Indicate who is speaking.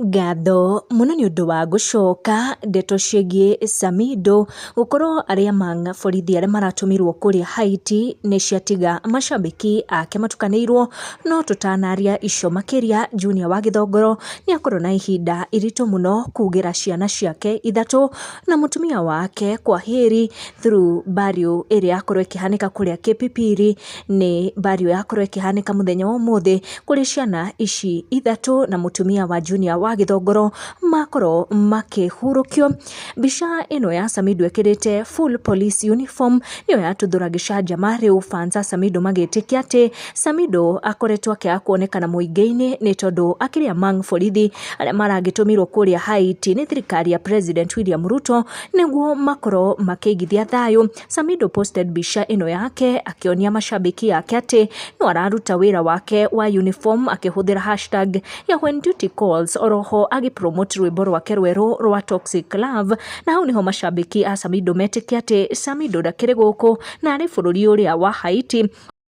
Speaker 1: Ngatho muno ni undu wa gucoka ndeto ciĩgiĩ Samidoh gukorwo aria borithi aria maratumirwo kuria Haiti ni ciatiga macambiki ake matukanĩirwo no tutanaria icio makiria. Junior wa Gĩthongoro ni akorwo na ihinda iritu muno kugira ciana ciake ithatu na mutumia wake kwaheri through burial iria yakorwo ikihanika kuria Kipipiri. Ni burial yakorwo ikihanika muthenya wa umuthi kuri ciana ici ithatu na mutumia wa Junior wa Gĩthongoro makorwo makihurukio. Mbica ino ya Samidoh ekirite full police uniform niyo yatuthura gicanjama riu fans a Samidoh magitikia ati Samidoh akoretwo akiaga kuonekana muingi-ini ni tondu akiria borithi aria maragitumirwo kuria Haiti ni thirikari ya President William Ruto niguo makorwo makiigithia thayu. Samidoh posted mbica ino yake akionia macambiki yake ati no araruta wira wake wa uniform akihuthira hashtag ya when duty calls, oroho agipromote rwimbo rwake rweru rwa Toxic Love, na hau niho macambiki a Samidoh metikia ati Samidoh ndakiri guku na ari bururi uria wa Haiti.